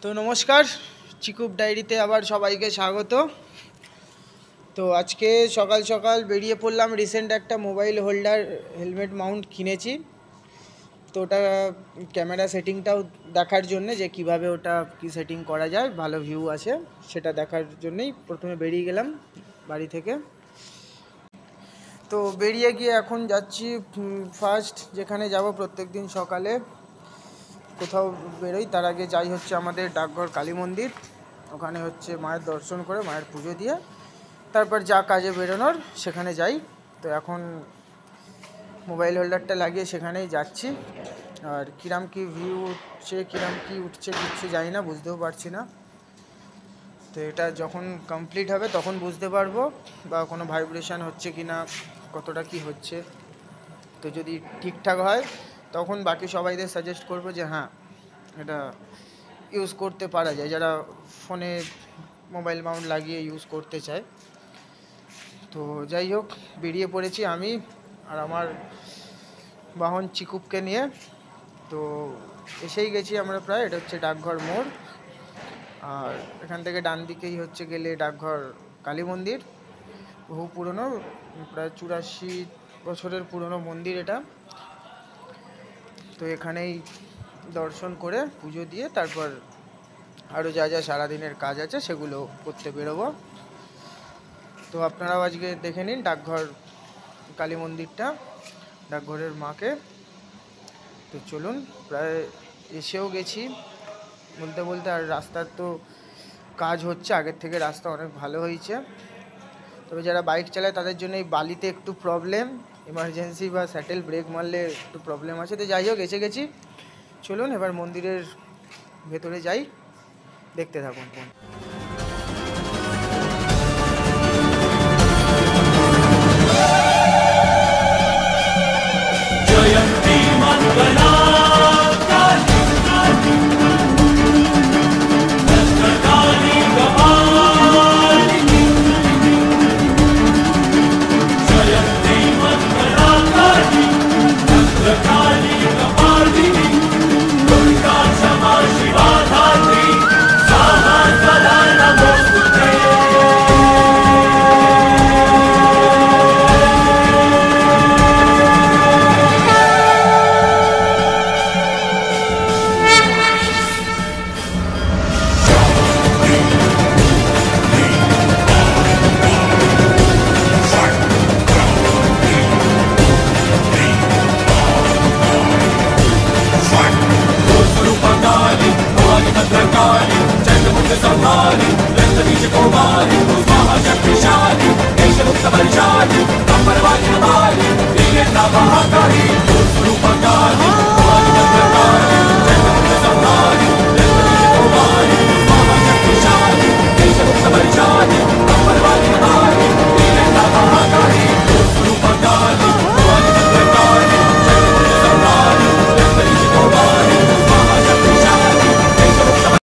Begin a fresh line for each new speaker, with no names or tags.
তো নমস্কার, চিকুব ডায়েরিতে আবার সবাইকে স্বাগত। তো আজকে সকাল সকাল বেরিয়ে পড়লাম। রিসেন্ট একটা মোবাইল হোল্ডার হেলমেট মাউন্ট কিনেছি। তো ওটা ক্যামেরা সেটিংটাও দেখার জন্যে যে কিভাবে ওটা কি সেটিং করা যায়, ভালো ভিউ আছে সেটা দেখার জন্যেই প্রথমে বেরিয়ে গেলাম বাড়ি থেকে। তো বেরিয়ে গিয়ে এখন যাচ্ছি ফার্স্ট যেখানে যাব প্রত্যেক দিন সকালে কোথাও বেরোই তার আগে যাই হচ্ছে আমাদের ডাকঘর কালী মন্দির। ওখানে হচ্ছে মায়ের দর্শন করে মায়ের পুজো দিয়ে তারপর যা কাজে বেরোনোর সেখানে যাই। তো এখন মোবাইল হোল্ডারটা লাগিয়ে সেখানেই যাচ্ছি। আর কিরাম কি ভিউ উঠছে কিরাম কি উঠছে কিচ্ছু জানি না, বুঝতেও পারছি না। তো এটা যখন কমপ্লিট হবে তখন বুঝতে পারবো, বা কোনো ভাইব্রেশন হচ্ছে কি না, কতটা কি হচ্ছে। তো যদি ঠিকঠাক হয় তখন বাকি সবাইদের সাজেস্ট করবো যে হ্যাঁ এটা ইউজ করতে পারা যায়, যারা ফোনে মোবাইল মাউন্ট লাগিয়ে ইউজ করতে চায়। তো যাই হোক, বেরিয়ে পড়েছি আমি আর আমার বাহন চিকুবকে নিয়ে। তো এসেই গেছি আমরা প্রায়। এটা হচ্ছে ডাকঘর মোড়, আর এখান থেকে ডান দিকেই হচ্ছে গেলে ডাকঘর কালী মন্দির। বহু পুরনো, প্রায় 84 বছরের পুরনো মন্দির এটা। তো এখানেই দর্শন করে পুজো দিয়ে তারপর আরও যা যা সারাদিনের কাজ আছে সেগুলো করতে বেরোবো। তো আপনারাও আজকে দেখে নিন ডাকঘর কালী মন্দিরটা, ডাকঘরের মাকে। তো চলুন, প্রায় এসেও গেছি বলতে বলতে। আর রাস্তার তো কাজ হচ্ছে, আগের থেকে রাস্তা অনেক ভালো হয়েছে। তবে যারা বাইক চালায় তাদের জন্য এই বালিতে একটু প্রবলেম, ইমার্জেন্সি বা স্যাটেল ব্রেক মারলে একটু প্রবলেম আছে। তো যাই হোক, এসে গেছি। চলুন এবার মন্দিরের ভেতরে যাই, দেখতে থাকুন।
Shakti, Kesha Mukta Parishadi, Kamparvati Namali, Vineta Mahakari.